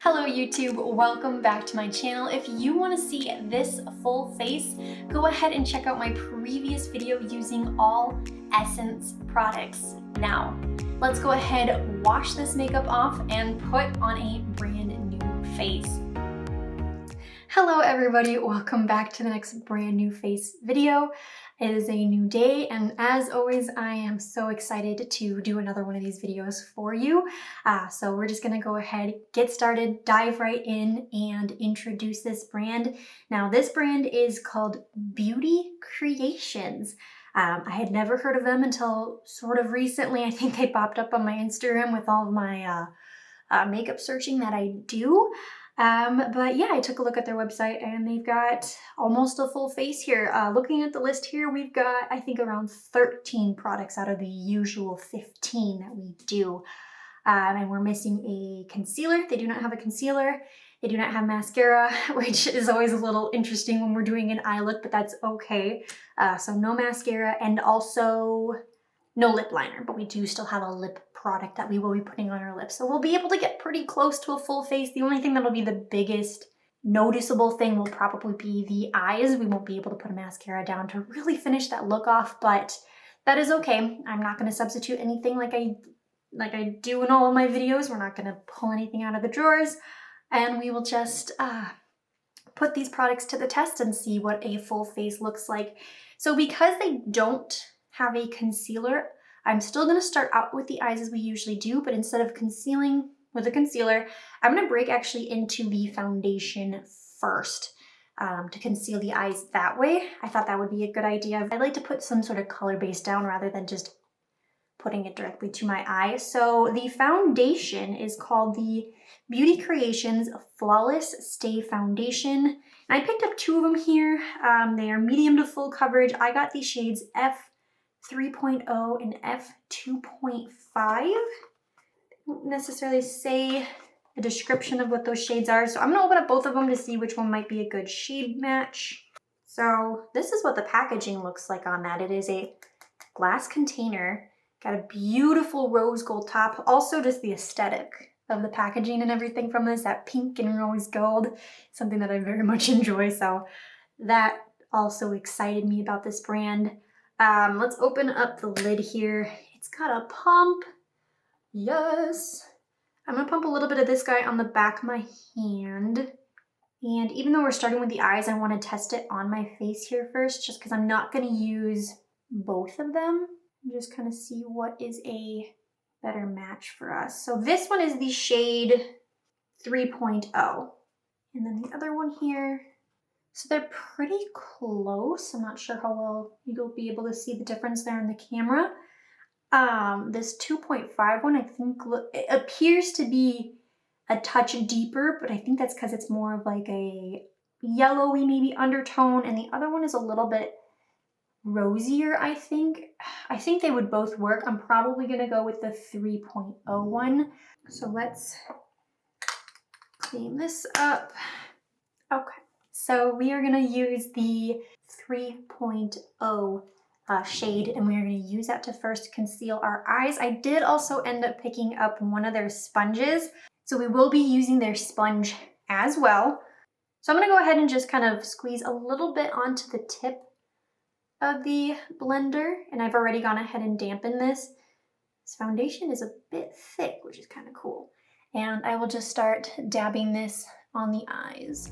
Hello YouTube, welcome back to my channel. If you want to see this full face, go ahead and check out my previous video using all Essence products. Now, let's go ahead, wash this makeup off and put on a brand new face. Hello everybody, welcome back to the next brand new face video. It is a new day, and as always, I am so excited to do another one of these videos for you. So we're just gonna go ahead, get started, dive right in, and introduce this brand. Now, this brand is called Beauty Creations. I had never heard of them until sort of recently. I think they popped up on my Instagram with all of my makeup searching that I do. But yeah, I took a look at their website and they've got almost a full face here. Looking at the list here, we've got, I think, around 13 products out of the usual 15 that we do. And we're missing a concealer. They do not have a concealer. They do not have mascara, which is always a little interesting when we're doing an eye look, but that's okay. So no mascara and also no lip liner, but we do still have a lip product that we will be putting on our lips. So we'll be able to get pretty close to a full face. The only thing that'll be the biggest noticeable thing will probably be the eyes. We won't be able to put a mascara down to really finish that look off, but that is okay. I'm not going to substitute anything like I do in all of my videos. We're not going to pull anything out of the drawers, and we will just put these products to the test and see what a full face looks like. So because they don't have a concealer, I'm still going to start out with the eyes as we usually do, but instead of concealing with a concealer, I'm going to break actually into the foundation first to conceal the eyes that way. I thought that would be a good idea. I like to put some sort of color base down rather than just putting it directly to my eye. So the foundation is called the Beauty Creations Flawless Stay Foundation. And I picked up two of them here. They are medium to full coverage. I got these shades F3.0 and F2.5. I don't necessarily say a description of what those shades are, so I'm gonna open up both of them to see which one might be a good shade match. So this is what the packaging looks like on that. It is a glass container, got a beautiful rose gold top, also just the aesthetic of the packaging and everything from this, that pink and rose gold, something that I very much enjoy, so that also excited me about this brand. Let's open up the lid here. It's got a pump. Yes. I'm gonna pump a little bit of this guy on the back of my hand. And even though we're starting with the eyes, I want to test it on my face here first, just because I'm not gonna use both of them. Just kind of see what is a better match for us. So this one is the shade 3.0. And then the other one here. So they're pretty close. I'm not sure how well you'll be able to see the difference there in the camera. This 2.5 one, I think, it appears to be a touch deeper, but I think that's because it's more of like a yellowy maybe undertone, and the other one is a little bit rosier, I think. I think they would both work. I'm probably gonna go with the 3.0 one. So let's clean this up. Okay. So we are going to use the 3.0 shade, and we are going to use that to first conceal our eyes. I did also end up picking up one of their sponges, so we will be using their sponge as well. So I'm going to go ahead and just kind of squeeze a little bit onto the tip of the blender, and I've already gone ahead and dampened this. This foundation is a bit thick, which is kind of cool. And I will just start dabbing this on the eyes.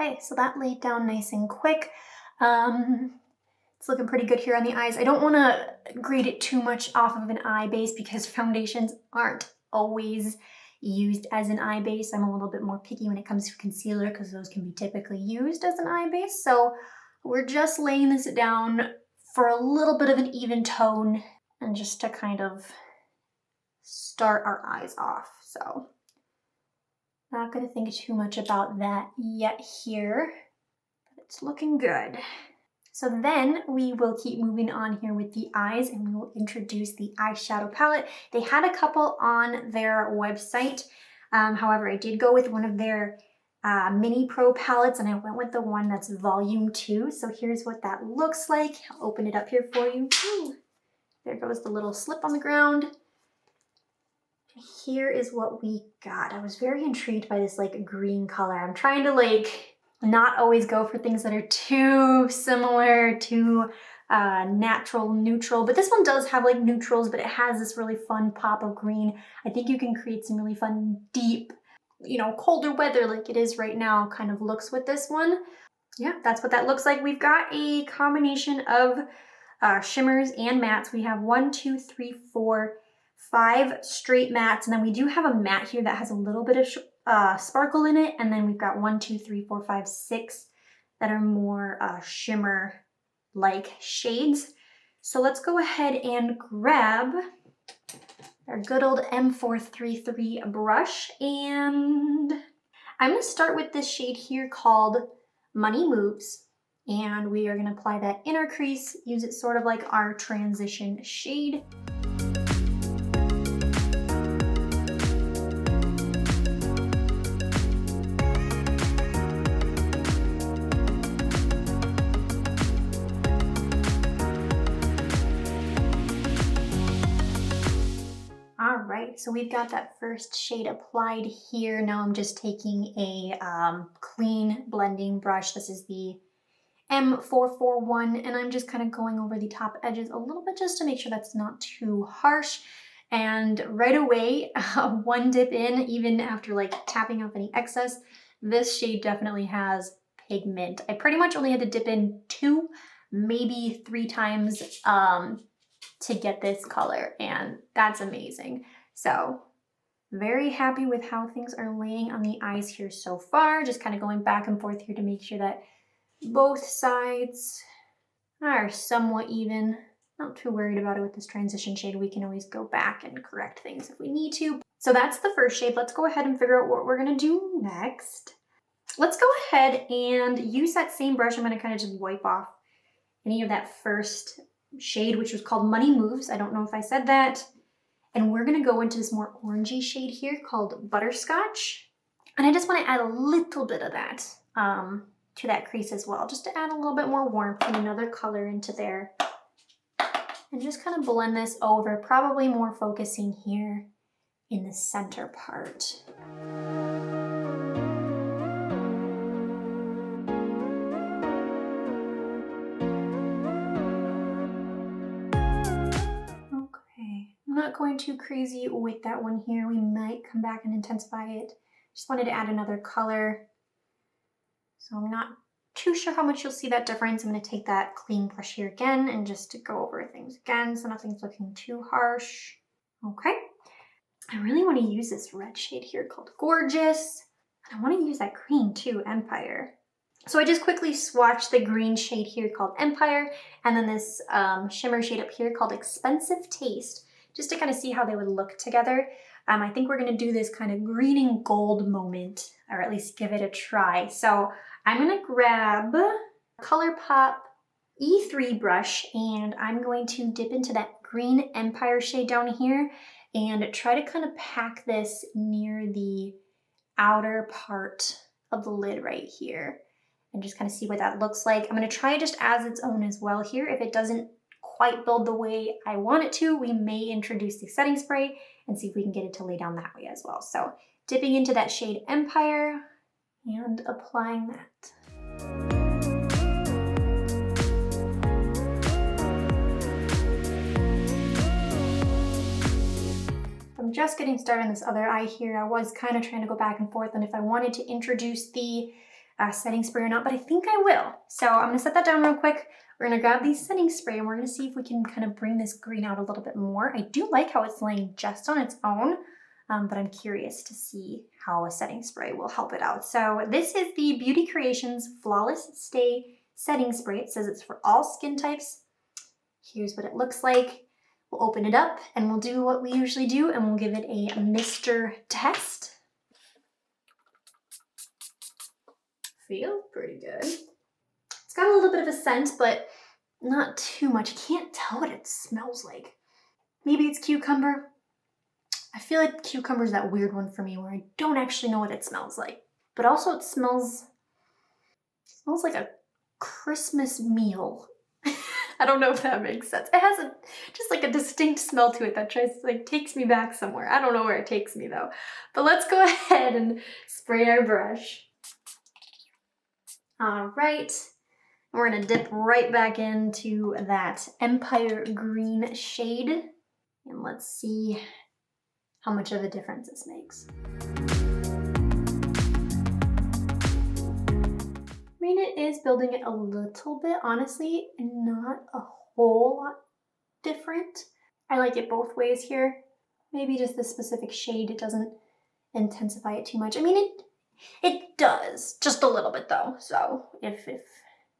Okay, so that laid down nice and quick. It's looking pretty good here on the eyes. I don't want to grade it too much off of an eye base because foundations aren't always used as an eye base. I'm a little bit more picky when it comes to concealer because those can be typically used as an eye base. So we're just laying this down for a little bit of an even tone and just to kind of start our eyes off. So not going to think too much about that yet here, but it's looking good. So then we will keep moving on here with the eyes, and we will introduce the eyeshadow palette. They had a couple on their website. However, I did go with one of their mini pro palettes, and I went with the one that's volume 2. So here's what that looks like. I'll open it up here for you. Ooh, there goes the little slip on the ground. Here is what we got. I was very intrigued by this like green color. I'm trying to like not always go for things that are too similar, too natural, neutral, but this one does have like neutrals, but it has this really fun pop of green. I think you can create some really fun, deep, you know, colder weather like it is right now kind of looks with this one. Yeah, that's what that looks like. We've got a combination of shimmers and mattes. We have 1, 2, 3, 4, 5 straight mattes, and then we do have a matte here that has a little bit of sparkle in it, and then we've got 1, 2, 3, 4, 5, 6 that are more shimmer like shades. So let's go ahead and grab our good old M433 brush, and I'm going to start with this shade here called Money Moves, and we are going to apply that inner crease, use it sort of like our transition shade. So we've got that first shade applied here. Now I'm just taking a clean blending brush. This is the M441, and I'm just kind of going over the top edges a little bit just to make sure that's not too harsh. And right away, one dip in, even after like tapping off any excess, this shade definitely has pigment. I pretty much only had to dip in 2, maybe 3 times to get this color, and that's amazing. So very happy with how things are laying on the eyes here so far. Just kind of going back and forth here to make sure that both sides are somewhat even. Not too worried about it with this transition shade. We can always go back and correct things if we need to. So that's the first shade. Let's go ahead and figure out what we're gonna do next. Let's go ahead and use that same brush. I'm gonna kind of just wipe off any of that first shade, which was called Money Moves. I don't know if I said that. And we're gonna go into this more orangey shade here called Butterscotch. And I just wanna add a little bit of that to that crease as well, just to add a little bit more warmth and another color into there. And just kind of blend this over, probably more focusing here in the center part. I'm not going too crazy with that one here. We might come back and intensify it. Just wanted to add another color. So I'm not too sure how much you'll see that difference. I'm going to take that clean brush here again and just to go over things again so nothing's looking too harsh. Okay. I really want to use this red shade here called Gorgeous. And I want to use that green too, Empire. So I just quickly swatched the green shade here called Empire, and then this shimmer shade up here called Expensive Taste, just to kind of see how they would look together. I think we're going to do this kind of green and gold moment, or at least give it a try. So I'm going to grab ColourPop E3 brush, and I'm going to dip into that green Empire shade down here and try to kind of pack this near the outer part of the lid right here and just kind of see what that looks like. I'm going to try it just as its own as well here. If it doesn't quite build the way I want it to, we may introduce the setting spray and see if we can get it to lay down that way as well. So dipping into that shade Empire and applying that. I'm just getting started on this other eye here. I was kind of trying to go back and forth on if I wanted to introduce the setting spray or not, but I think I will. So I'm going to set that down real quick. We're going to grab the setting spray and we're going to see if we can kind of bring this green out a little bit more. I do like how it's laying just on its own, but I'm curious to see how a setting spray will help it out. So this is the Beauty Creations Flawless Stay Setting Spray. It says it's for all skin types. Here's what it looks like. We'll open it up and we'll do what we usually do and we'll give it a Mr. test. Feels pretty good. It's got a little bit of a scent, but not too much. I can't tell what it smells like. Maybe it's cucumber. I feel like cucumber is that weird one for me where I don't actually know what it smells like. But also it smells like a Christmas meal. I don't know if that makes sense. It has just like a distinct smell to it that takes me back somewhere. I don't know where it takes me though. But let's go ahead and spray our brush. All right. We're gonna dip right back into that Empire Green shade. And let's see how much of a difference this makes. I mean, it is building it a little bit, honestly, and not a whole lot different. I like it both ways here. Maybe just this specific shade, it doesn't intensify it too much. I mean, it does, just a little bit though. So if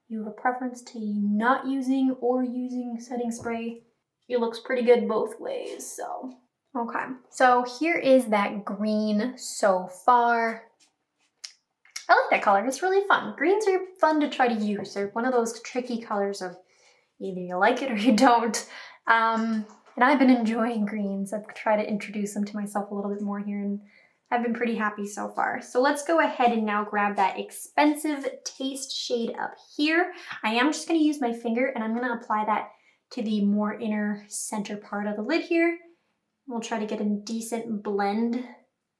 you have a preference to not using or using setting spray, it looks pretty good both ways, so. Okay, so here is that green so far. I like that color, it's really fun. Greens are fun to try to use. They're one of those tricky colors of either you like it or you don't. And I've been enjoying greens. I've tried to introduce them to myself a little bit more here and I've been pretty happy so far. So let's go ahead and now grab that expensive taste shade up here. I am just gonna use my finger and I'm gonna apply that to the more inner center part of the lid here. We'll try to get a decent blend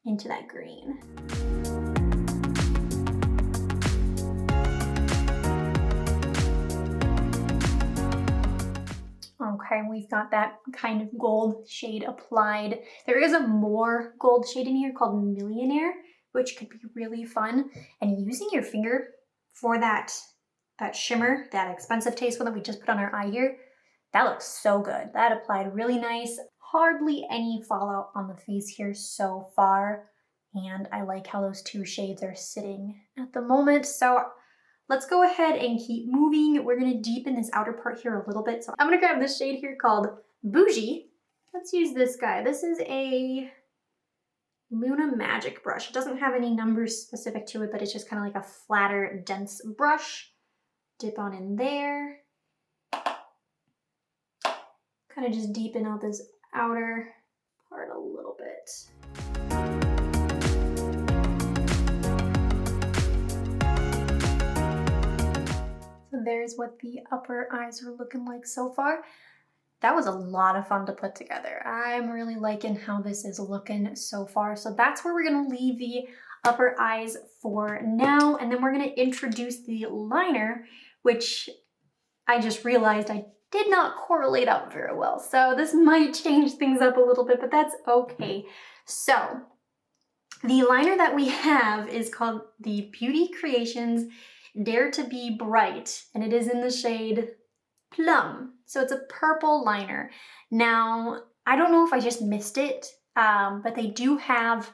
into that green. Okay, we've got that kind of gold shade applied. There is a more gold shade in here called Millionaire, which could be really fun. And using your finger for that shimmer, that expensive taste one that we just put on our eye here, that looks so good. That applied really nice. Hardly any fallout on the face here so far. And I like how those two shades are sitting at the moment. So let's go ahead and keep moving. We're gonna deepen this outer part here a little bit. So I'm gonna grab this shade here called Bougie. Let's use this guy. This is a Luna Magic brush. It doesn't have any numbers specific to it, but it's just kind of like a flatter, dense brush. Dip on in there. Kind of just deepen out this outer part a little bit. So there's what the upper eyes are looking like so far. That was a lot of fun to put together. I'm really liking how this is looking so far. So that's where we're gonna leave the upper eyes for now. And then we're gonna introduce the liner, which I just realized I did not correlate up very well. So this might change things up a little bit, but that's okay. So the liner that we have is called the Beauty Creations Dare to Be Bright, and it is in the shade Plum. So it's a purple liner. Now, I don't know if I just missed it, but they do have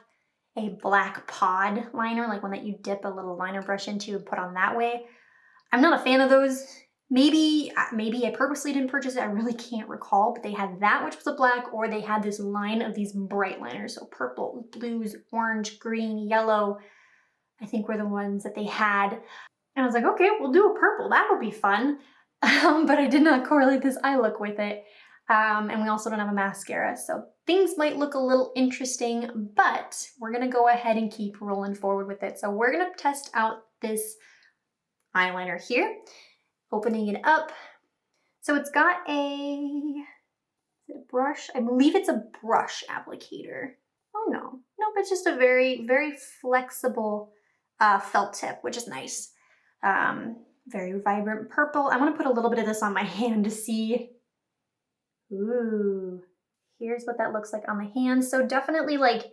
a black pod liner, like one that you dip a little liner brush into and put on that way. I'm not a fan of those. Maybe I purposely didn't purchase it, I really can't recall, but they had that, which was a black, or they had this line of these bright liners, so purple, blues, orange, green, yellow, I think were the ones that they had. And I was like, okay, we'll do a purple, that'll be fun. But I did not correlate this eye look with it. And we also don't have a mascara, so things might look a little interesting, but we're gonna go ahead and keep rolling forward with it. So we're gonna test out this eyeliner here. Opening it up. So it's got is it a brush? I believe it's a brush applicator. Oh no, nope, it's just a very, very flexible felt tip, which is nice. Very vibrant purple. I'm gonna put a little bit of this on my hand to see. Ooh, here's what that looks like on the hand. So definitely like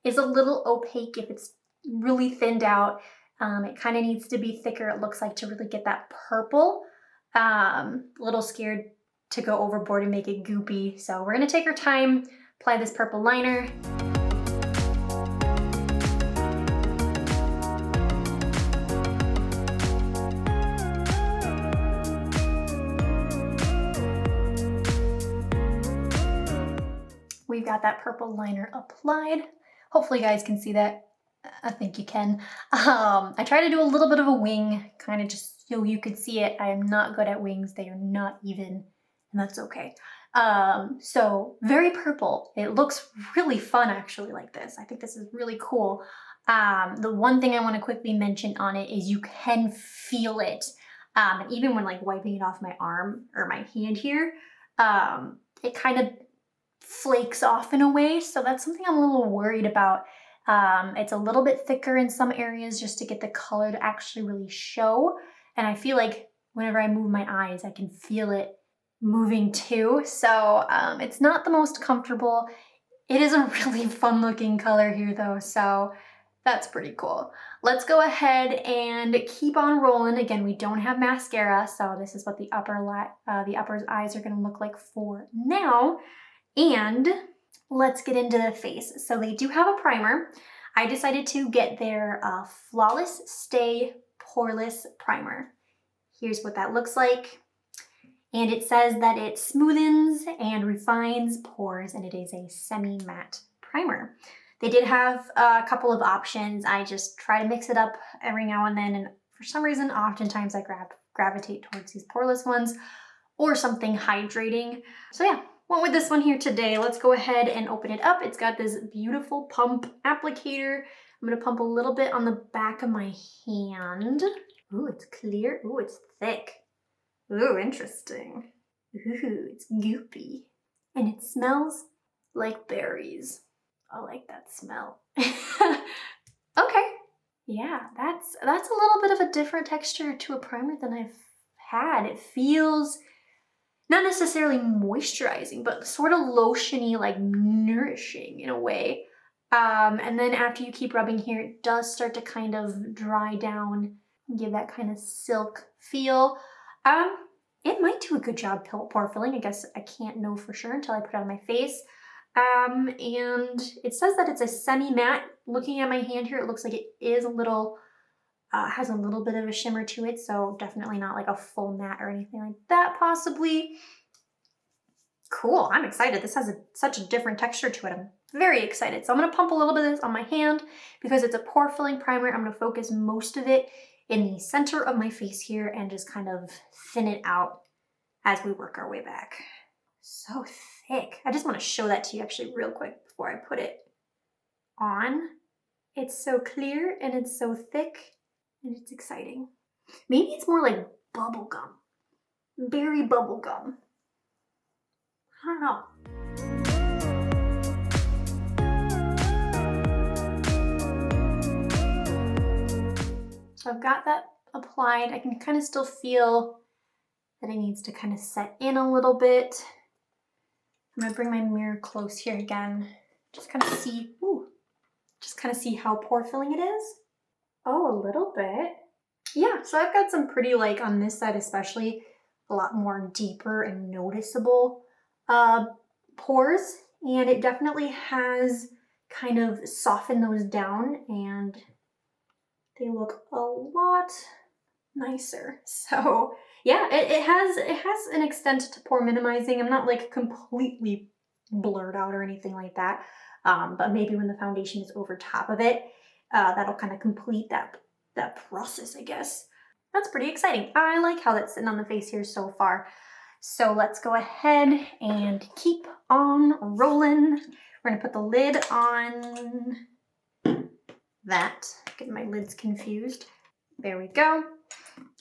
is a little opaque if it's really thinned out. It kind of needs to be thicker, it looks like, to really get that purple. A little scared to go overboard and make it goopy. So we're gonna take our time, apply this purple liner. We've got that purple liner applied. Hopefully you guys can see that. I think you can. I try to do a little bit of a wing, kind of just so you could see it. I am not good at wings. They are not even, and that's okay. So very purple. It looks really fun actually like this. I think this is really cool. The one thing I want to quickly mention on it is you can feel it. And even when like wiping it off my arm or my hand here, it kind of flakes off in a way. So that's something I'm a little worried about. It's a little bit thicker in some areas just to get the color to actually really show. And I feel like whenever I move my eyes, I can feel it moving too. So it's not the most comfortable. It is a really fun looking color here though. So that's pretty cool. Let's go ahead and keep on rolling. Again, we don't have mascara, so this is what the upper eyes are gonna look like for now. And let's get into the face. So they do have a primer. I decided to get their Flawless Stay Poreless Primer. Here's what that looks like. And it says that it smoothens and refines pores, and it is a semi-matte primer. They did have a couple of options. I just try to mix it up every now and then, and for some reason, oftentimes I gravitate towards these poreless ones or something hydrating. So yeah, went with this one here today. Let's go ahead and open it up. It's got this beautiful pump applicator. I'm gonna pump a little bit on the back of my hand. Ooh, it's clear. Ooh, it's thick. Ooh, interesting. Ooh, it's goopy. And it smells like berries. I like that smell. Okay. Yeah, that's a little bit of a different texture to a primer than I've had. It feels not necessarily moisturizing, but sort of lotiony, like nourishing in a way. And then after you keep rubbing here, it does start to kind of dry down, give that kind of silk feel. It might do a good job pore filling. I guess I can't know for sure until I put it on my face. And it says that it's a semi-matte. Looking at my hand here, it looks like it is a little, has a little bit of a shimmer to it, so definitely not like a full matte or anything like that, possibly. Cool, I'm excited. This has such a different texture to it. I'm very excited. So I'm gonna pump a little bit of this on my hand because it's a pore filling primer. I'm gonna focus most of it in the center of my face here and just kind of thin it out as we work our way back. So thick. I just want to show that to you actually real quick before I put it on. It's so clear and it's so thick and it's exciting. Maybe it's more like bubble gum. Berry bubble gum. I don't know. So I've got that applied. I can kind of still feel that it needs to kind of set in a little bit. I'm gonna bring my mirror close here again. Just kind of see, how pore filling it is. Oh, a little bit. Yeah, so I've got some pretty, like on this side especially, a lot more deeper and noticeable pores. And it definitely has kind of softened those down and they look a lot nicer. So yeah, it has an extent to pore minimizing. I'm not like completely blurred out or anything like that. But maybe when the foundation is over top of it, that'll kind of complete that process, I guess. That's pretty exciting. I like how that's sitting on the face here so far. So let's go ahead and keep on rolling. We're gonna put the lid on that. Getting my lids confused. There we go.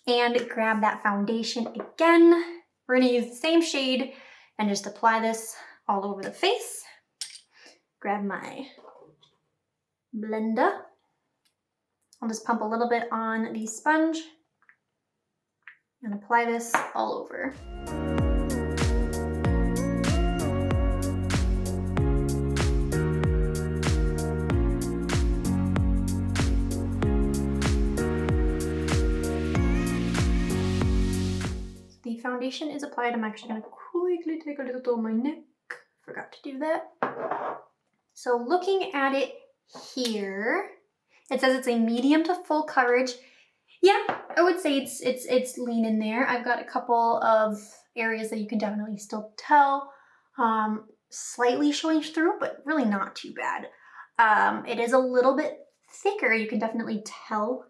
And grab that foundation again. We're gonna use the same shade and just apply this all over the face. Grab my blender. I'll just pump a little bit on the sponge and apply this all over. The foundation is applied. I'm actually going to quickly take a little of my neck. Forgot to do that. So looking at it here, it says it's a medium to full coverage. Yeah, I would say it's lean in there. I've got a couple of areas that you can definitely still tell slightly showing through, but really not too bad. It is a little bit thicker. You can definitely tell.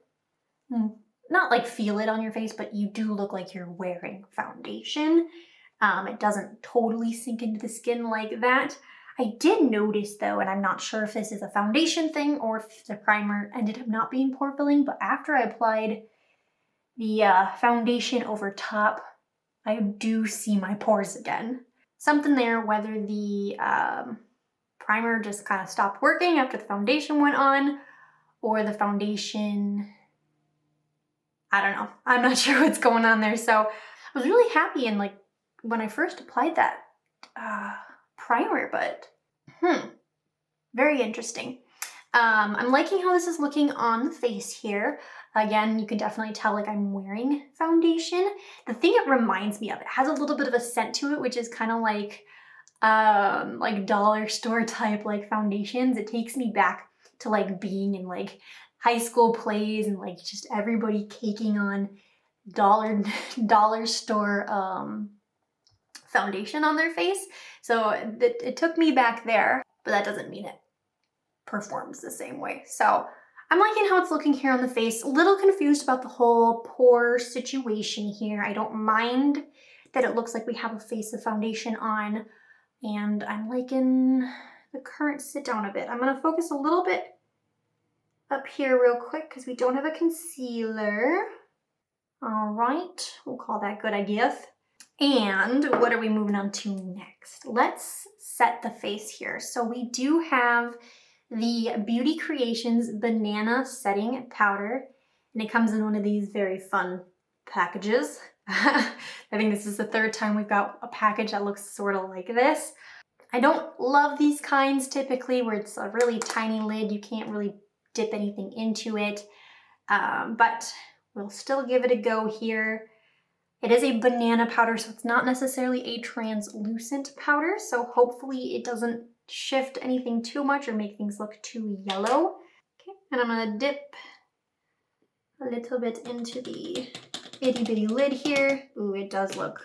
Not like feel it on your face, but you do look like you're wearing foundation. It doesn't totally sink into the skin like that. I did notice though, and I'm not sure if this is a foundation thing or if the primer ended up not being pore filling, but after I applied the foundation over top, I do see my pores again. Something there, whether the primer just kind of stopped working after the foundation went on, or the foundation, I don't know. I'm not sure what's going on there. So I was really happy and like when I first applied that primer, but very interesting. I'm liking how this is looking on the face here. Again, you can definitely tell like I'm wearing foundation. The thing it reminds me of, it has a little bit of a scent to it, which is kind of like dollar store type like foundations. It takes me back to like being in like high school plays and like just everybody caking on dollar store foundation on their face. So it took me back there, but that doesn't mean it performs the same way. So I'm liking how it's looking here on the face. A little confused about the whole pore situation here. I don't mind that it looks like we have a face of foundation on, and I'm liking the current sit down a bit. I'm gonna focus a little bit up here real quick because we don't have a concealer. All right, we'll call that good, I guess. And what are we moving on to next? Let's set the face here. So we do have the Beauty Creations Banana Setting Powder, and it comes in one of these very fun packages. I think this is the third time we've got a package that looks sort of like this. I don't love these kinds typically where it's a really tiny lid. You can't really dip anything into it, but we'll still give it a go here. It is a banana powder, so it's not necessarily a translucent powder, so hopefully it doesn't shift anything too much or make things look too yellow. Okay, and I'm gonna dip a little bit into the itty bitty lid here. Ooh, it does look,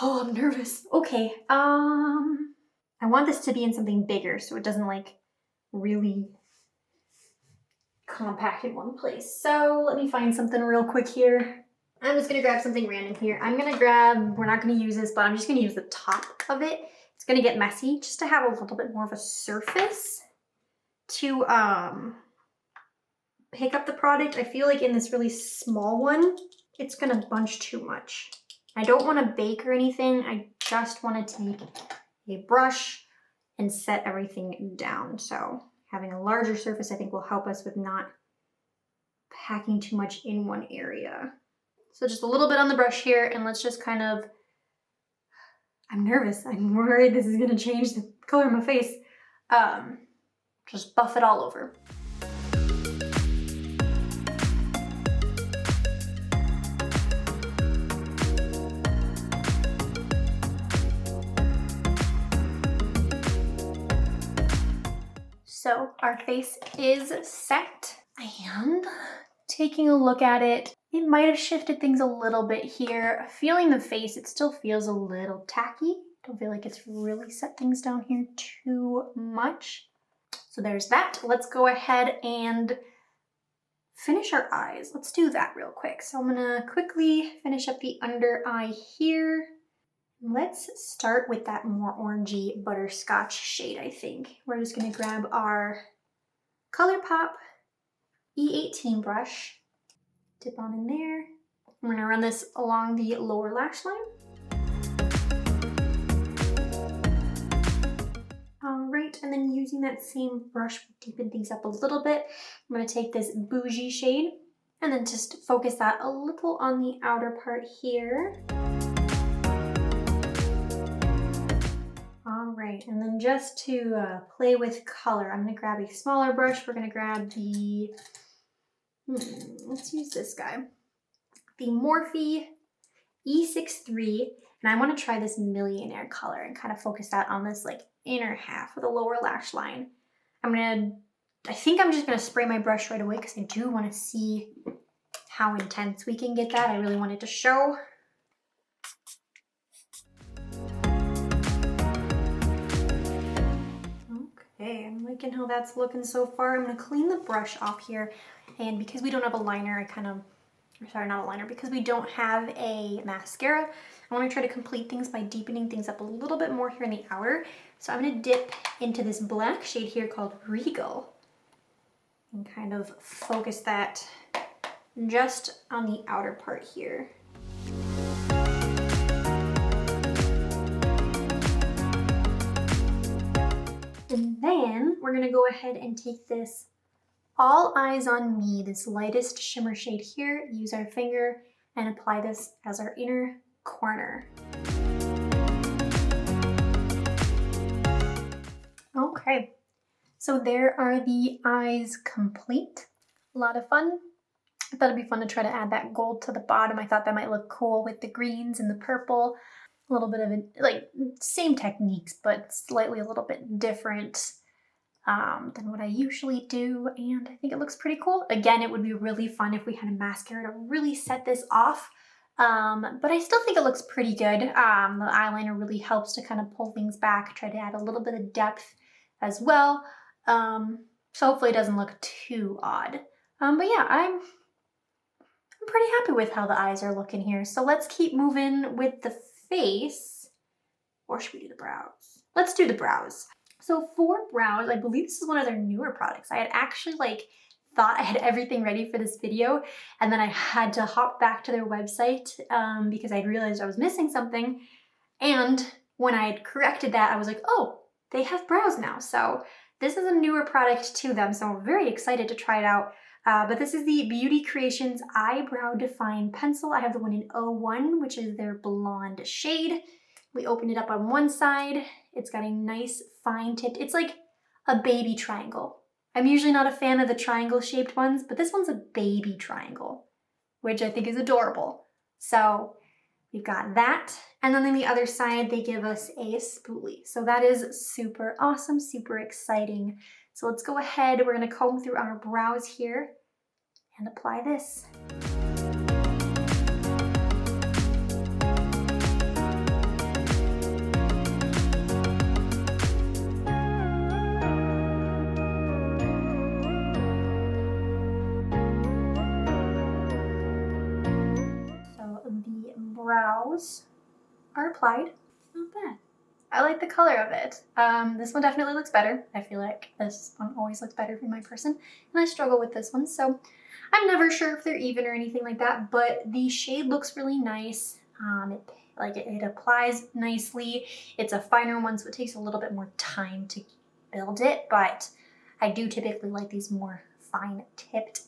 oh, I'm nervous. Okay, I want this to be in something bigger so it doesn't like really compact in one place. So let me find something real quick here. I'm just gonna grab something random here. I'm gonna grab, we're not gonna use this, but I'm just gonna use the top of it. It's gonna get messy just to have a little bit more of a surface to pick up the product. I feel like in this really small one, it's gonna bunch too much. I don't wanna bake or anything. I just wanna take a brush and set everything down. So having a larger surface, I think, will help us with not packing too much in one area. So just a little bit on the brush here, and let's just kind of, I'm nervous. I'm worried this is gonna change the color of my face. Just buff it all over. So our face is set, and taking a look at it, it might have shifted things a little bit here. Feeling the face, it still feels a little tacky. Don't feel like it's really set things down here too much. So there's that. Let's go ahead and finish our eyes. Let's do that real quick. So I'm gonna quickly finish up the under eye here. Let's start with that more orangey butterscotch shade, I think. We're just gonna grab our ColourPop E18 brush, dip on in there. I'm gonna run this along the lower lash line. All right, and then using that same brush, deepen things up a little bit. I'm gonna take this Bougie shade and then just focus that a little on the outer part here. All right, and then just to play with color, I'm gonna grab a smaller brush. We're gonna grab the, let's use this guy, the Morphe E63, and I wanna try this Millionaire color and kind of focus that on this like inner half of the lower lash line. I think I'm just gonna spray my brush right away because I do wanna see how intense we can get that. I really want it to show. Okay, I'm liking how that's looking so far. I'm gonna clean the brush off here, and because we don't have a liner, I kind of sorry, not a liner, because we don't have a mascara. I want to try to complete things by deepening things up a little bit more here in the outer. So I'm going to dip into this black shade here called Regal and kind of focus that just on the outer part here. And then we're going to go ahead and take this All Eyes on Me, this lightest shimmer shade here, use our finger and apply this as our inner corner. Okay, so there are the eyes complete. A lot of fun. I thought it'd be fun to try to add that gold to the bottom. I thought that might look cool with the greens and the purple. A little bit of a, like, same techniques, but slightly a little bit different than what I usually do, and I think it looks pretty cool. Again, it would be really fun if we had a mascara to really set this off, but I still think it looks pretty good. The eyeliner really helps to kind of pull things back, try to add a little bit of depth as well, so hopefully it doesn't look too odd. But yeah, I'm pretty happy with how the eyes are looking here. So let's keep moving with the face, or should we do the brows? Let's do the brows. So for brows, I believe this is one of their newer products. I had actually thought I had everything ready for this video, and then I had to hop back to their website because I realized I was missing something. And when I had corrected that, I was like, oh, they have brows now. So this is a newer product to them, so I'm very excited to try it out. But this is the Beauty Creations Eyebrow Define Pencil. I have the one in 01, which is their blonde shade. We open it up on one side. It's got a nice fine tipped, it's like a baby triangle. I'm usually not a fan of the triangle shaped ones, but this one's a baby triangle, which I think is adorable. So we've got that. And then on the other side, they give us a spoolie. So that is super awesome, super exciting. So let's go ahead. We're gonna comb through our brows here and apply this. Brows are applied. Not bad. I like the color of it. This one definitely looks better. I feel like this one always looks better for my person, and I struggle with this one, so I'm never sure if they're even or anything like that, but the shade looks really nice. It applies nicely. It's a finer one, so it takes a little bit more time to build it, but I do typically like these more fine-tipped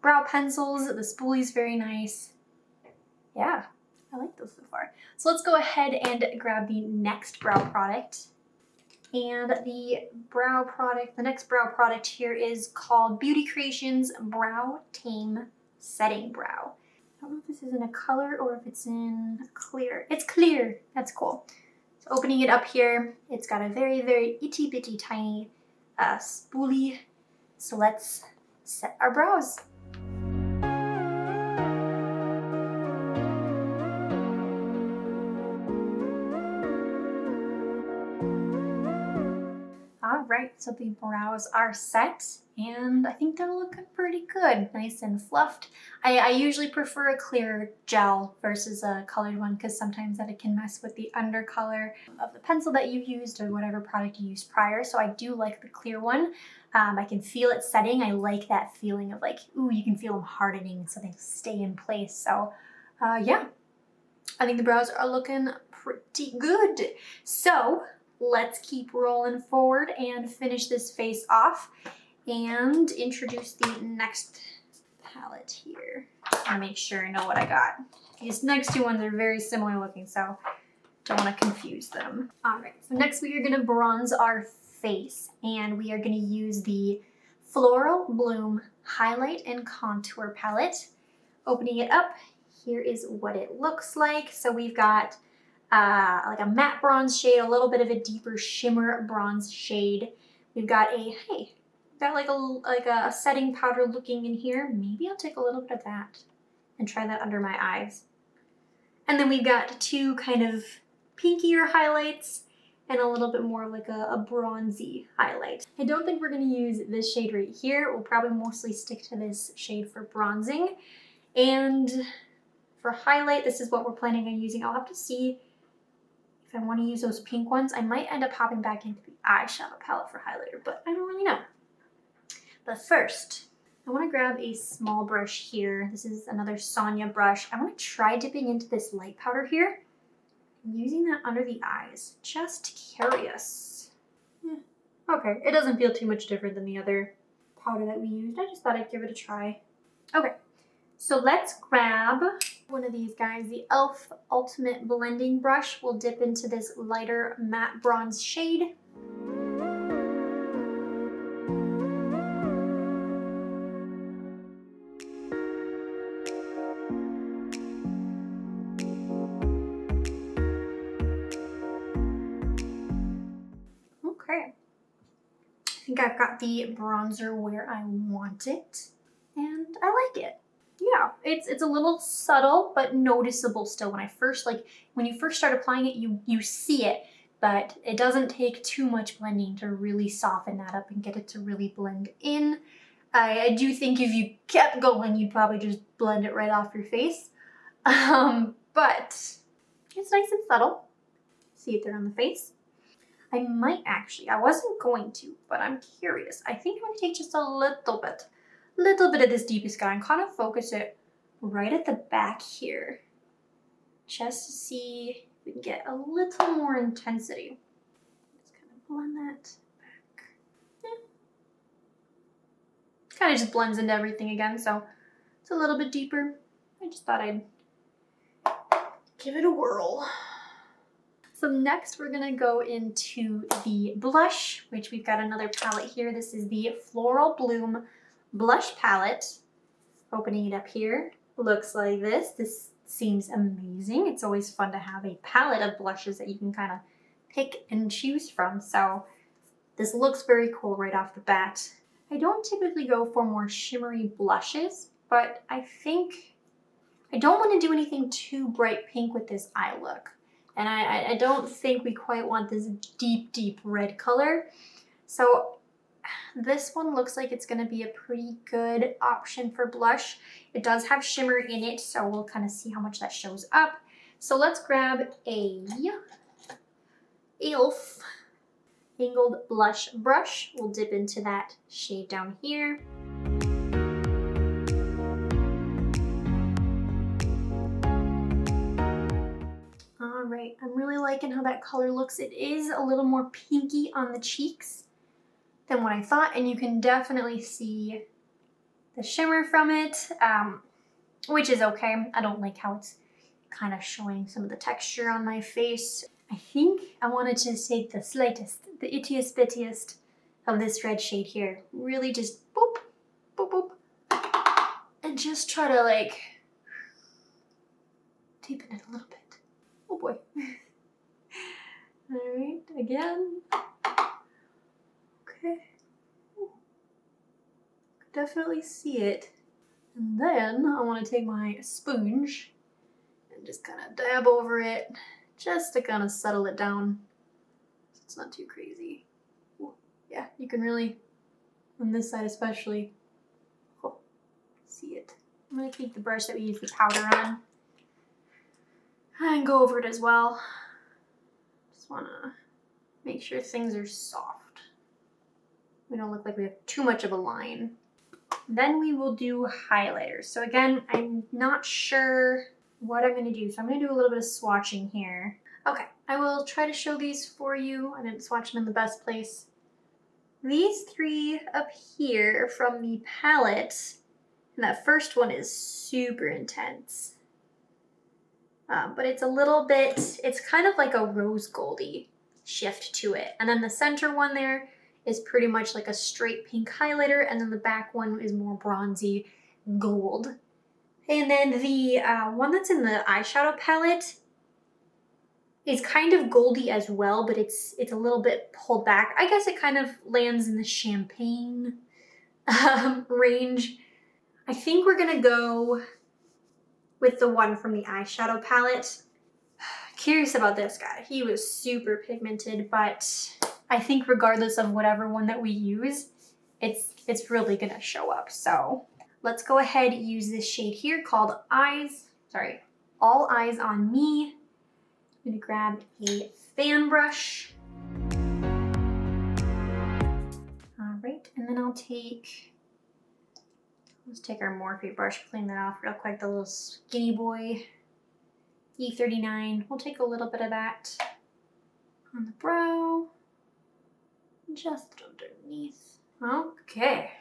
brow pencils. The spoolie's very nice. Yeah, I like those so far. So let's go ahead and grab the next brow product. And the next brow product here is called Beauty Creations Brow Tame Setting Brow. I don't know if this is in a color or if it's in clear. It's clear, that's cool. So opening it up here, it's got a very, very itty bitty tiny spoolie. So let's set our brows. Alright, so the brows are set, and I think they're looking pretty good, nice and fluffed. I usually prefer a clear gel versus a colored one because sometimes that it can mess with the undercolor of the pencil that you used or whatever product you used prior, so I do like the clear one. I can feel it setting. I like that feeling of like, ooh, you can feel them hardening so they stay in place. So yeah, I think the brows are looking pretty good. So let's keep rolling forward and finish this face off and introduce the next palette here. I'll make sure I know what I got. These next two ones are very similar looking, so don't want to confuse them. All right, so next we are going to bronze our face, and we are going to use the Floral Bloom Highlight and Contour Palette. Opening it up, here is what it looks like. So we've got like a matte bronze shade, a little bit of a deeper shimmer bronze shade. We've got like a setting powder looking in here. Maybe I'll take a little bit of that and try that under my eyes. And then we've got two kind of pinkier highlights and a little bit more like a bronzy highlight. I don't think we're going to use this shade right here. We'll probably mostly stick to this shade for bronzing. And for highlight, this is what we're planning on using. I'll have to see if I want to use those pink ones. I might end up hopping back into the eyeshadow palette for highlighter, but I don't really know. But first, I want to grab a small brush here. This is another Sonia brush. I want to try dipping into this light powder here and using that under the eyes. Just curious. Okay, it doesn't feel too much different than the other powder that we used. I just thought I'd give it a try. Okay, so let's grab one of these guys, the e.l.f. Ultimate Blending Brush. We'll dip into this lighter matte bronze shade. Okay, I think I've got the bronzer where I want it, and I like it. Yeah, it's a little subtle, but noticeable still. When you first start applying it, you see it, but it doesn't take too much blending to really soften that up and get it to really blend in. I do think if you kept going, you'd probably just blend it right off your face. But it's nice and subtle. See it there on the face. I might actually, I wasn't going to, but I'm curious. I think I'm gonna take just a little bit of this deepest sky and kind of focus it right at the back here, just to see if we can get a little more intensity. Just kind of blend that back. Kind of just blends into everything again, so it's a little bit deeper. I just thought I'd give it a whirl. So next we're gonna go into the blush, which we've got another palette here. This is the Floral Bloom blush palette. Opening it up here, looks like this. This seems amazing. It's always fun to have a palette of blushes that you can kind of pick and choose from. So this looks very cool right off the bat. I don't typically go for more shimmery blushes, but I think I don't want to do anything too bright pink with this eye look. And I don't think we quite want this deep, deep red color. So this one looks like it's going to be a pretty good option for blush. It does have shimmer in it, so we'll kind of see how much that shows up. So let's grab a e.l.f. angled blush brush. We'll dip into that shade down here. Alright, I'm really liking how that color looks. It is a little more pinky on the cheeks than what I thought, and you can definitely see the shimmer from it, which is okay. I don't like how it's kind of showing some of the texture on my face. I think I wanted to take the slightest, the ittiest bittiest of this red shade here. Really just boop, boop, boop, and just try to like deepen it a little bit. Oh boy. All right, again. Okay. Ooh. Definitely see it. And then I want to take my sponge and just kind of dab over it just to kind of settle it down so it's not too crazy. Ooh. Yeah, you can really, on this side especially, see it. I'm going to take the brush that we used the powder on and go over it as well. Just want to make sure things are soft. We don't look like we have too much of a line. Then we will do highlighters. So again, I'm not sure what I'm going to do. So I'm going to do a little bit of swatching here. Okay, I will try to show these for you. I didn't swatch them in the best place. These three up here from the palette, and that first one is super intense. But it's a little bit, it's kind of like a rose goldy shift to it. And then the center one there is pretty much like a straight pink highlighter, and then the back one is more bronzy gold. And then the one that's in the eyeshadow palette is kind of goldy as well, but it's a little bit pulled back. I guess it kind of lands in the champagne range. I think we're gonna go with the one from the eyeshadow palette. Curious about this guy. He was super pigmented, but I think regardless of whatever one that we use, it's really gonna show up. So let's go ahead and use this shade here called All Eyes on Me. I'm gonna grab a fan brush. All right, and then let's take our Morphe brush, clean that off real quick, the little skinny boy E39. We'll take a little bit of that on the brow, just underneath. Okay,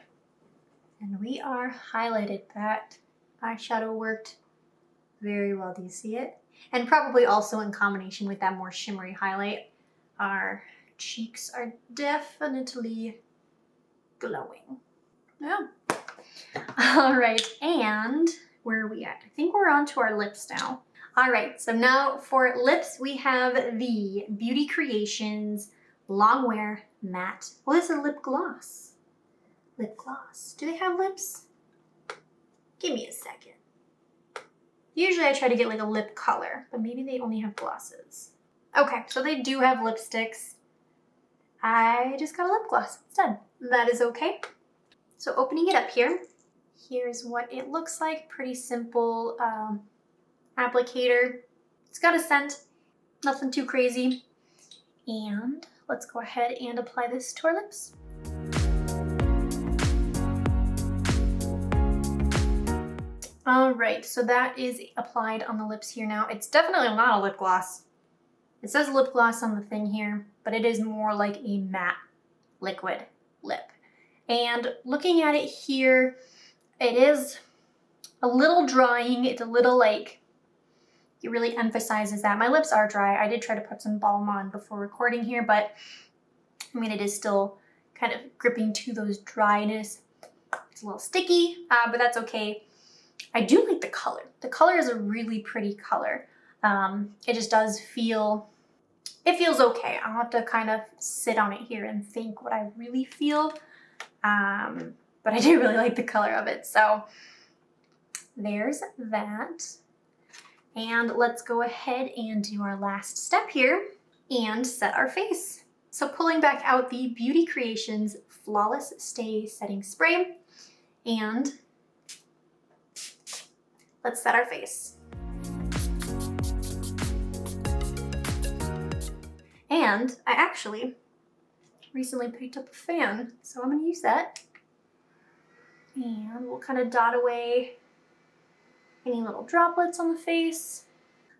and we are highlighted. That eyeshadow worked very well. Do you see it? And probably also in combination with that more shimmery highlight, our cheeks are definitely glowing. Yeah. All right, and where are we at? I think we're on to our lips now. All right, so now for lips, we have the Beauty Creations Long Wear Matte. Well, this is a lip gloss. Lip gloss. Do they have lips? Give me a second. Usually I try to get like a lip color, but maybe they only have glosses. Okay, so they do have lipsticks. I just got a lip gloss instead. That is okay. So opening it up here, here's what it looks like. Pretty simple applicator. It's got a scent, nothing too crazy. And let's go ahead and apply this to our lips. All right, so that is applied on the lips here now. It's definitely not a lip gloss. It says lip gloss on the thing here, but it is more like a matte liquid lip. And looking at it here, it is a little drying. It's a little like, it really emphasizes that. My lips are dry. I did try to put some balm on before recording here, but I mean, it is still kind of gripping to those dryness. It's a little sticky, but that's okay. I do like the color. The color is a really pretty color. It just does feel, it feels okay. I'll have to kind of sit on it here and think what I really feel. But I do really like the color of it. So there's that. And let's go ahead and do our last step here and set our face. So pulling back out the Beauty Creations Flawless Stay Setting Spray, and let's set our face. And I actually recently picked up a fan, so I'm gonna use that. And we'll kind of dot away any little droplets on the face.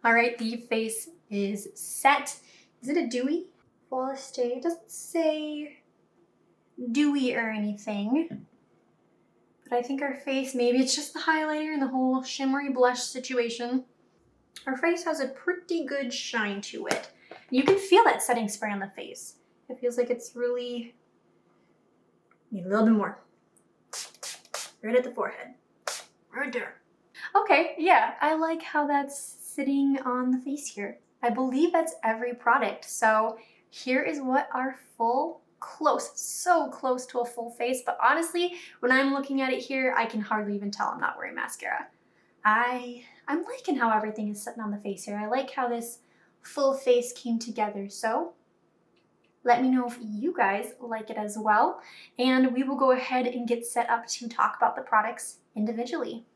All right, the face is set. Is it a dewy? Flawless Stay. It doesn't say dewy or anything. But I think our face, maybe it's just the highlighter and the whole shimmery blush situation. Our face has a pretty good shine to it. You can feel that setting spray on the face. It feels like it's really, need a little bit more. Right at the forehead. Right there. Okay, yeah, I like how that's sitting on the face here. I believe that's every product. So here is what our full so close to a full face, but honestly, when I'm looking at it here, I can hardly even tell I'm not wearing mascara. I'm liking how everything is sitting on the face here. I like how this full face came together. So let me know if you guys like it as well, and we will go ahead and get set up to talk about the products individually.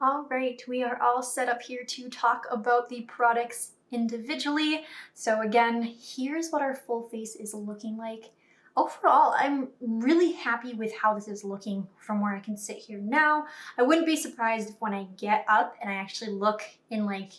All right, we are all set up here to talk about the products individually. So again, here's what our full face is looking like. Overall, I'm really happy with how this is looking from where I can sit here now. I wouldn't be surprised if when I get up and I actually look in like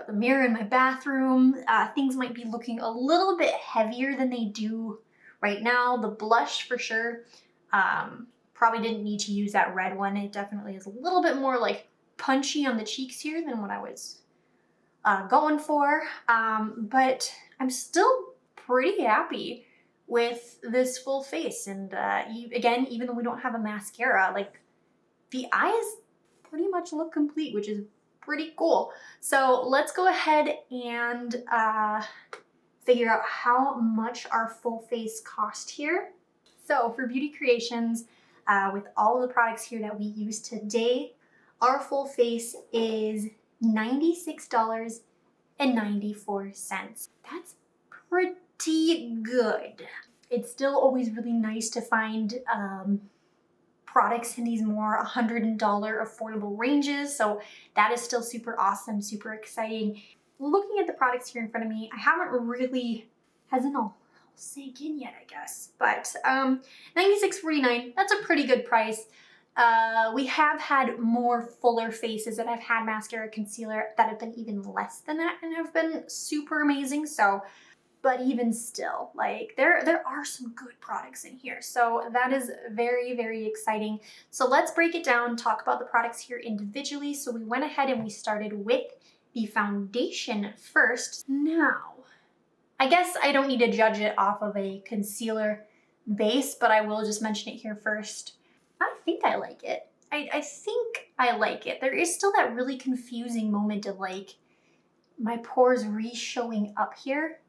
the mirror in my bathroom, things might be looking a little bit heavier than they do right now. The blush for sure, probably didn't need to use that red one. It definitely is a little bit more like punchy on the cheeks here than what I was going for. But I'm still pretty happy with this full face. And again, even though we don't have a mascara, like the eyes pretty much look complete, which is pretty cool. So let's go ahead and figure out how much our full face cost here. So for Beauty Creations, with all of the products here that we use today, our full face is $96.94. That's pretty good. It's still always really nice to find products in these more $100 affordable ranges. So that is still super awesome, super exciting. Looking at the products here in front of me, I haven't really, hasn't all sank in yet, I guess. But $96.49, that's a pretty good price. We have had more fuller faces that have had mascara concealer that have been even less than that and have been super amazing. So, but even still, like there are some good products in here. So that is very, very exciting. So let's break it down, talk about the products here individually. So we went ahead and we started with the foundation first. Now, I guess I don't need to judge it off of a concealer base, but I will just mention it here first. I think I like it. I think I like it. There is still that really confusing moment of like my pores re-showing up here.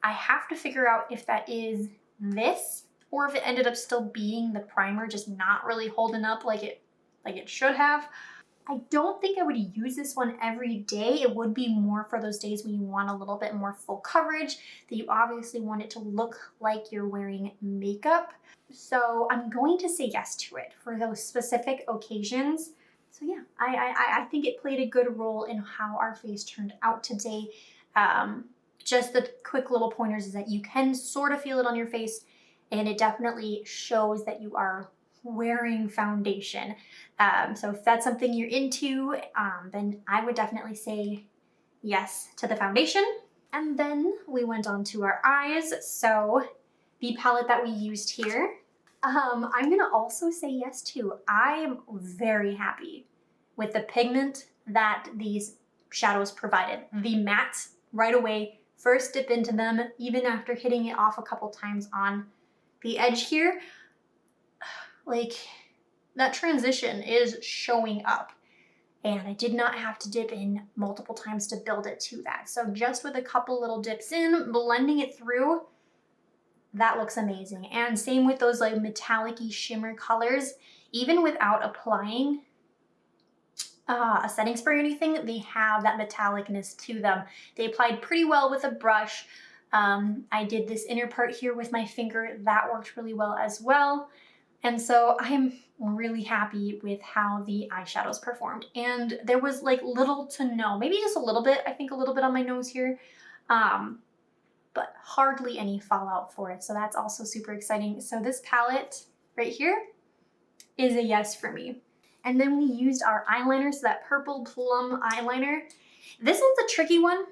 I have to figure out if that is this or if it ended up still being the primer, just not really holding up like it should have. I don't think I would use this one every day. It would be more for those days when you want a little bit more full coverage, that you obviously want it to look like you're wearing makeup. So I'm going to say yes to it for those specific occasions. So yeah, I think it played a good role in how our face turned out today. Just the quick little pointers is that you can sort of feel it on your face, and it definitely shows that you are wearing foundation. So if that's something you're into, then I would definitely say yes to the foundation. And then we went on to our eyes. So the palette that we used here, I'm gonna also say yes to. I am very happy with the pigment that these shadows provided. The mattes right away, first dip into them, even after hitting it off a couple times on the edge here, like that transition is showing up, and I did not have to dip in multiple times to build it to that. So just with a couple little dips in, blending it through, that looks amazing. And same with those like metallic-y shimmer colors, even without applying a setting spray or anything, they have that metallicness to them. They applied pretty well with a brush. I did this inner part here with my finger. That worked really well as well. And so I'm really happy with how the eyeshadows performed. And there was like little to no, maybe just a little bit, I think a little bit on my nose here, but hardly any fallout for it. So that's also super exciting. So this palette right here is a yes for me. And then we used our eyeliner, so that purple plum eyeliner. This one's a tricky one.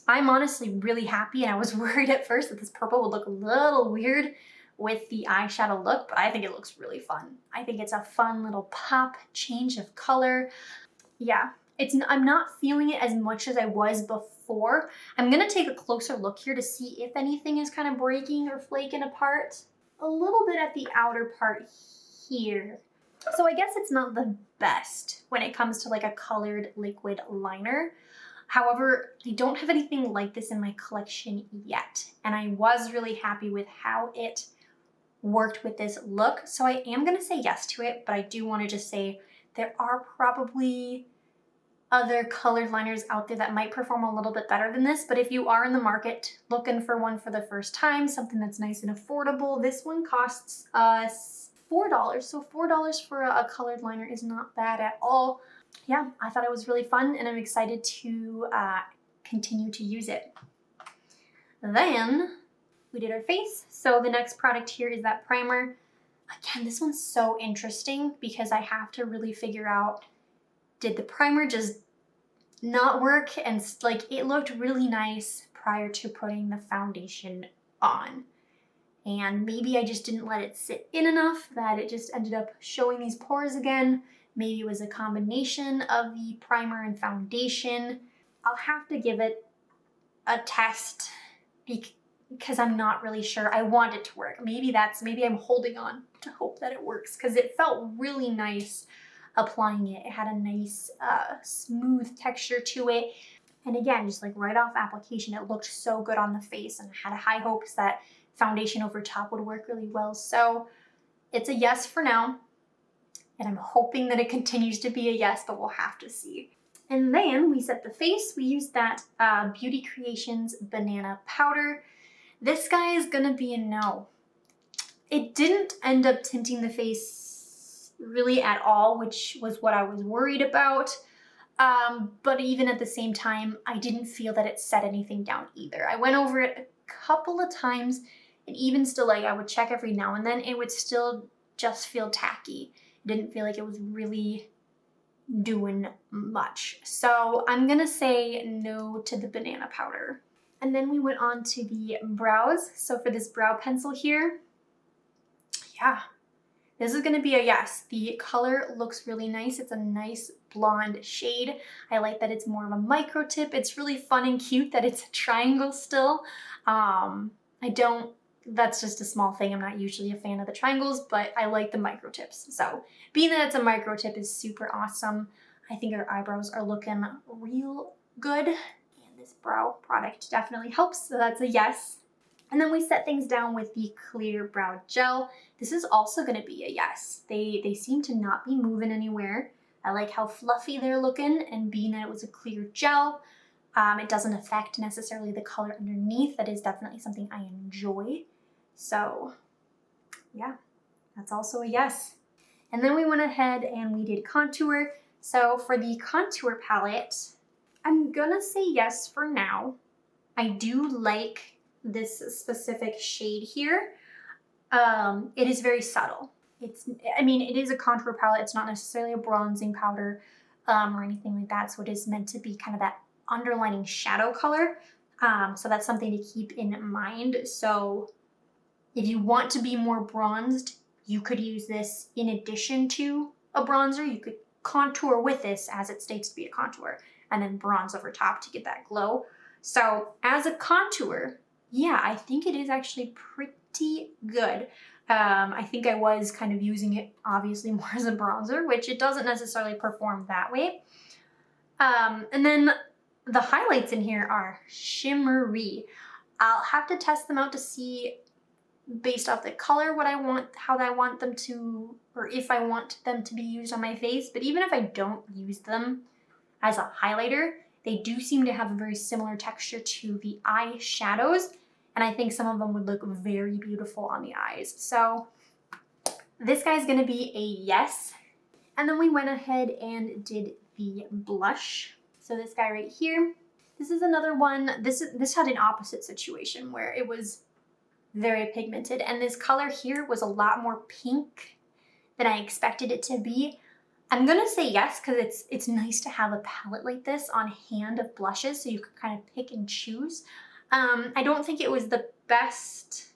I'm honestly really happy, and I was worried at first that this purple would look a little weird with the eyeshadow look, but I think it looks really fun. I think it's a fun little pop change of color. Yeah, I'm not feeling it as much as I was before. I'm gonna take a closer look here to see if anything is kind of breaking or flaking apart. A little bit at the outer part here. So I guess it's not the best when it comes to like a colored liquid liner. However, I don't have anything like this in my collection yet, and I was really happy with how it worked with this look. So I am gonna say yes to it, but I do want to just say there are probably other colored liners out there that might perform a little bit better than this. But if you are in the market looking for one for the first time, something that's nice and affordable, this one costs us $4. So $4 for a colored liner is not bad at all. Yeah, I thought it was really fun, and I'm excited to continue to use it. Then we did our face. So the next product here is that primer. Again, this one's so interesting because I have to really figure out, did the primer just not work? And like it looked really nice prior to putting the foundation on. And maybe I just didn't let it sit in enough that it just ended up showing these pores again. Maybe it was a combination of the primer and foundation. I'll have to give it a test because I'm not really sure. I want it to work. Maybe I'm holding on to hope that it works because it felt really nice applying it. It had a nice smooth texture to it. And again, just like right off application, it looked so good on the face, and I had high hopes that foundation over top would work really well. So it's a yes for now. And I'm hoping that it continues to be a yes, but we'll have to see. And then we set the face. We used that Beauty Creations Banana Powder. This guy is gonna be a no. It didn't end up tinting the face really at all, which was what I was worried about. But even at the same time, I didn't feel that it set anything down either. I went over it a couple of times, and even still, like, I would check every now and then, it would still just feel tacky. It didn't feel like it was really doing much. So I'm gonna say no to the banana powder. And then we went on to the brows. So for this brow pencil here, yeah, this is gonna be a yes. The color looks really nice. It's a nice blonde shade. I like that it's more of a micro tip. It's really fun and cute that it's a triangle still. That's just a small thing. I'm not usually a fan of the triangles, but I like the micro tips. So being that it's a micro tip is super awesome. I think our eyebrows are looking real good. And this brow product definitely helps, so that's a yes. And then we set things down with the clear brow gel. This is also gonna be a yes. They seem to not be moving anywhere. I like how fluffy they're looking, and being that it was a clear gel, it doesn't affect necessarily the color underneath. That is definitely something I enjoy. So yeah, that's also a yes. And then we went ahead and we did contour. So for the contour palette, I'm gonna say yes for now. I do like this specific shade here. It is very subtle. It is a contour palette. It's not necessarily a bronzing powder or anything like that. So it is meant to be kind of that underlining shadow color. So that's something to keep in mind. So if you want to be more bronzed, you could use this in addition to a bronzer. You could contour with this as it states to be a contour, and then bronze over top to get that glow. So as a contour, yeah, I think it is actually pretty good. I think I was kind of using it obviously more as a bronzer, which it doesn't necessarily perform that way. And then the highlights in here are shimmery. I'll have to test them out to see based off the color what I want, how I want them to, or if I want them to be used on my face. But even if I don't use them as a highlighter, they do seem to have a very similar texture to the eyeshadows, and I think some of them would look very beautiful on the eyes. So this guy's gonna be a yes. And then we went ahead and did the blush. So this guy right here, this is another one. This had an opposite situation where it was very pigmented, and this color here was a lot more pink than I expected it to be. I'm gonna say yes because it's nice to have a palette like this on hand of blushes, so you can kind of pick and choose. I don't think it was the best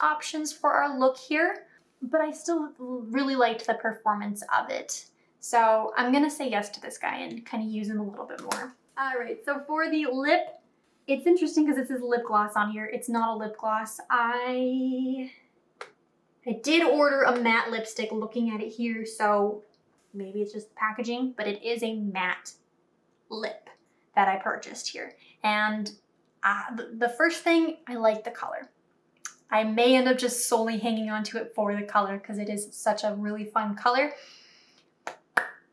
options for our look here, but I still really liked the performance of it. So I'm gonna say yes to this guy and kind of use him a little bit more. All right, so for the lip, it's interesting because it says lip gloss on here. It's not a lip gloss. I did order a matte lipstick looking at it here, so maybe it's just the packaging, but it is a matte lip that I purchased here. And the first thing, I like the color. I may end up just solely hanging on to it for the color because it is such a really fun color,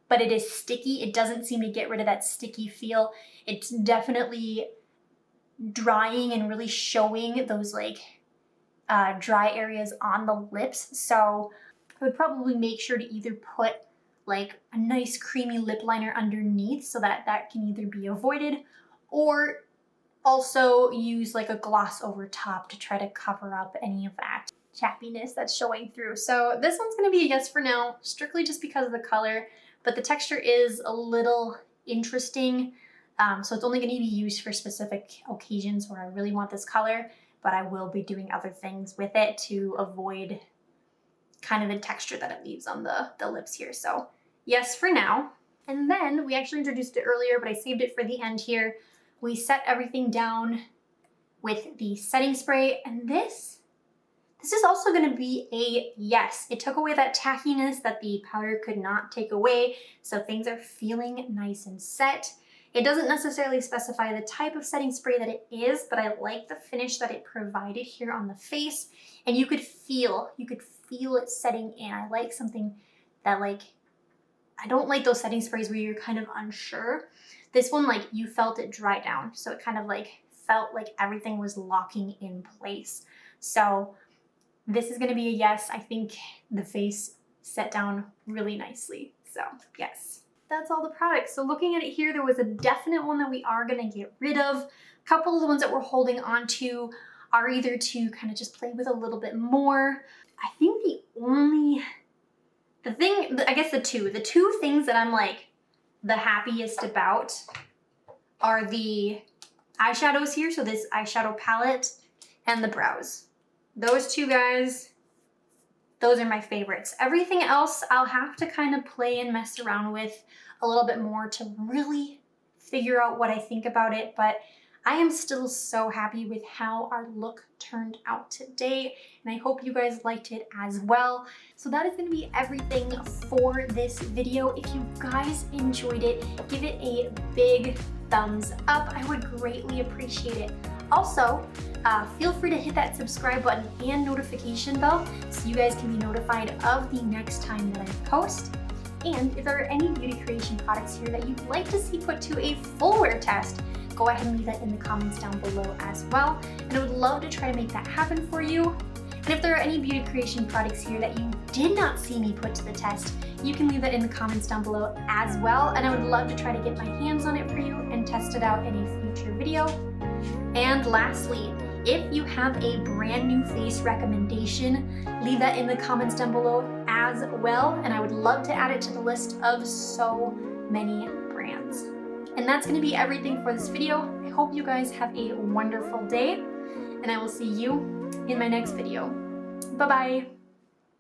but it is sticky. It doesn't seem to get rid of that sticky feel. It's definitely drying and really showing those like dry areas on the lips. So I would probably make sure to either put like a nice creamy lip liner underneath so that that can either be avoided, or also use like a gloss over top to try to cover up any of that chappiness that's showing through. So this one's gonna be a yes for now, strictly just because of the color, but the texture is a little interesting. So it's only gonna be used for specific occasions where I really want this color, but I will be doing other things with it to avoid kind of the texture that it leaves on the lips here. So yes for now. And then we actually introduced it earlier, but I saved it for the end here. We set everything down with the setting spray, and this is also going to be a yes. It took away that tackiness that the powder could not take away, so things are feeling nice and set. It doesn't necessarily specify the type of setting spray that it is, but I like the finish that it provided here on the face, and you could feel it setting in. I like something that, like, I don't like those setting sprays where you're kind of unsure. This one, like, you felt it dry down, so it kind of like felt like everything was locking in place. So this is going to be a yes. I think the face set down really nicely. So yes, that's all the products. So looking at it here, there was a definite one that we are gonna get rid of. A couple of the ones that we're holding on to are either to kind of just play with a little bit more. I think the two things that I'm like the happiest about are the eyeshadows here. So this eyeshadow palette and the brows. Those two guys, those are my favorites. Everything else I'll have to kind of play and mess around with a little bit more to really figure out what I think about it, but I am still so happy with how our look turned out today, and I hope you guys liked it as well. So that is going to be everything for this video. If you guys enjoyed it, give it a big thumbs up. I would greatly appreciate it. Also, feel free to hit that subscribe button and notification bell so you guys can be notified of the next time that I post. And if there are any beauty creation products here that you'd like to see put to a full wear test, go ahead and leave that in the comments down below as well. And I would love to try to make that happen for you. And if there are any beauty creation products here that you did not see me put to the test, you can leave that in the comments down below as well. And I would love to try to get my hands on it for you and test it out in a future video. And lastly, if you have a brand new face recommendation, leave that in the comments down below as well. And I would love to add it to the list of so many brands. And that's going to be everything for this video. I hope you guys have a wonderful day, and I will see you in my next video. Bye-bye.